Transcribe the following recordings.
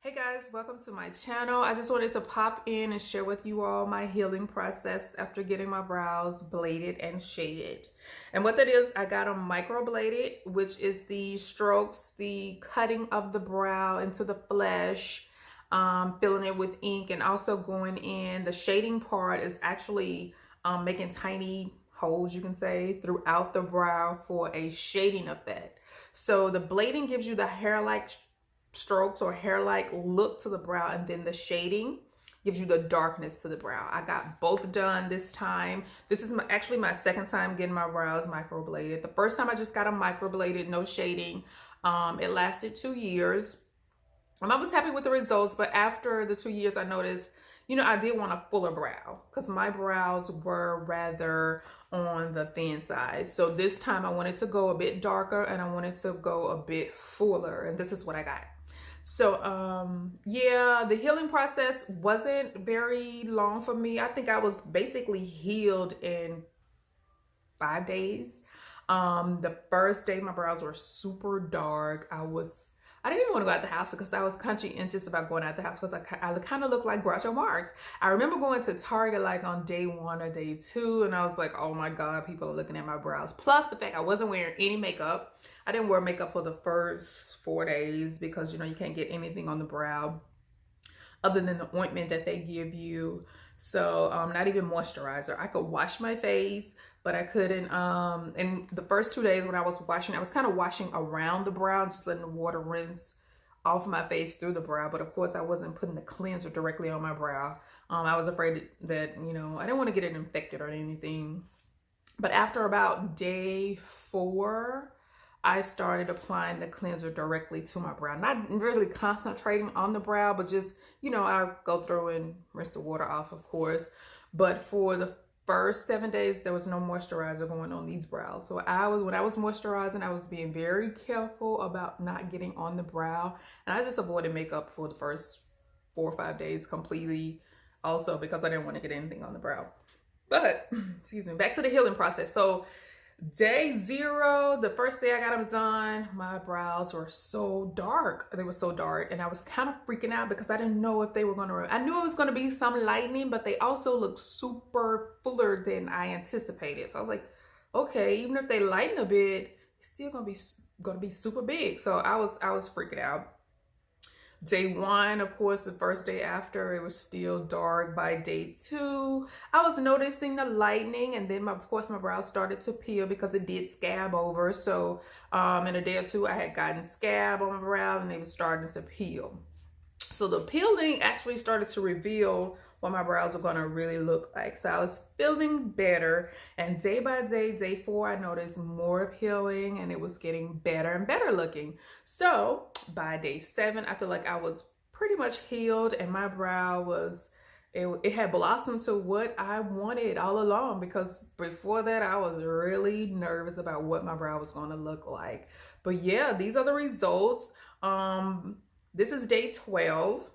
Hey guys, welcome to my channel. I just wanted to pop in and share with you all my healing process after getting my brows bladed and shaded. And what that is, I got them microbladed, which is the strokes, the cutting of the brow into the flesh, filling it with ink, and also going in. The shading part is actually making tiny holes, you can say, throughout the brow for a shading effect. So the blading gives you the hair-like strokes or hair-like look to the brow, and then the shading gives you the darkness to the brow. I got both done this time. This is actually my second time getting my brows microbladed. The first time I just got them microbladed, no shading. It lasted 2 years. I was happy with the results, but after the 2 years, I noticed, I did want a fuller brow because my brows were rather on the thin side. So this time I wanted to go a bit darker and I wanted to go a bit fuller, and this is what I got. So yeah, the healing process wasn't very long for me. I think I was basically healed in 5 days. The first day my brows were super dark. I didn't even want to go out the house because I was conscientious about going out the house because I kind of looked like Groucho Marx. I remember going to Target like on day 1 or day 2, and I was like, oh my God, people are looking at my brows. Plus the fact I wasn't wearing any makeup. I didn't wear makeup for the first 4 days because, you can't get anything on the brow other than the ointment that they give you. So not even moisturizer. I could wash my face, but I couldn't. And the first 2 days when I was washing, I was kind of washing around the brow, just letting the water rinse off my face through the brow. But of course, I wasn't putting the cleanser directly on my brow. I was afraid that, I didn't want to get it infected or anything. But after about day 4, I started applying the cleanser directly to my brow. Not really concentrating on the brow, but just, I'll go through and rinse the water off, of course. But for the first 7 days, there was no moisturizer going on these brows. So when I was moisturizing, I was being very careful about not getting on the brow. And I just avoided makeup for the first 4 or 5 days completely also because I didn't want to get anything on the brow. But, excuse me, back to the healing process. So day 0, the first day I got them done, my brows were so dark. They were so dark, and I was kind of freaking out because I didn't know if they were going to, I knew it was going to be some lightening, but they also looked super fuller than I anticipated. So I was like, okay, even if they lighten a bit, it's still going to be super big. So I was freaking out. Day 1, of course, the first day after, it was still dark. By day 2, I was noticing the lightening, and then of course my brows started to peel because it did scab over. So in a day or 2, I had gotten scab on my brow and they were starting to peel. So the peeling actually started to reveal what my brows were going to really look like. So I was feeling better, and day by day, day 4, I noticed more peeling and it was getting better and better looking. So by day 7, I feel like I was pretty much healed, and my brow was, it had blossomed to what I wanted all along, because before that I was really nervous about what my brow was going to look like. But yeah, these are the results. This is day 12.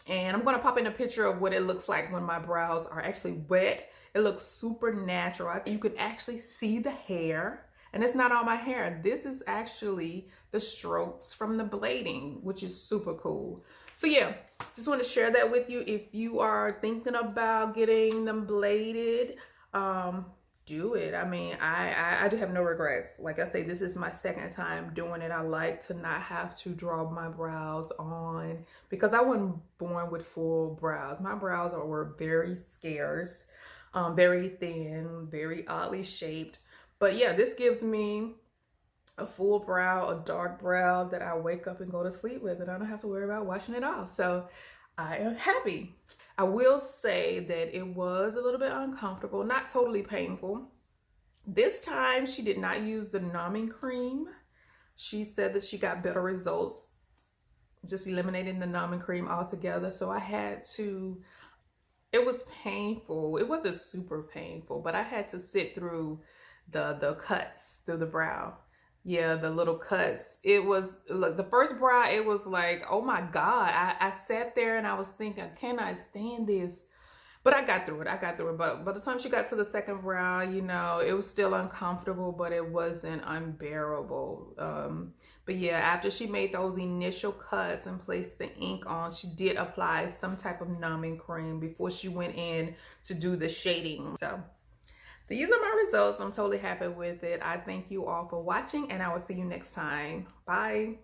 And I'm going to pop in a picture of what it looks like when my brows are actually wet. It looks super natural. You can actually see the hair, and it's not all my hair. This is actually the strokes from the blading, which is super cool. So yeah, just want to share that with you. If you are thinking about getting them bladed, do it. I mean, I do have no regrets. Like I say, this is my second time doing it. I like to not have to draw my brows on because I wasn't born with full brows. My brows were very scarce, very thin, very oddly shaped. But yeah, this gives me a full brow, a dark brow that I wake up and go to sleep with, and I don't have to worry about washing it off. So I am happy. I will say that it was a little bit uncomfortable, not totally painful. This time she did not use the numbing cream. She said that she got better results just eliminating the numbing cream altogether. So I had to, it was painful. It wasn't super painful, but I had to sit through the cuts through the brow. Yeah, the little cuts. It was, look, the first brow, it was like, oh my God. I sat there and I was thinking, can I stand this? But I got through it. I got through it. But by the time she got to the second brow, you know, it was still uncomfortable, but it wasn't unbearable. But yeah, after she made those initial cuts and placed the ink on, she did apply some type of numbing cream before she went in to do the shading. So these are my results. I'm totally happy with it. I thank you all for watching, and I will see you next time. Bye.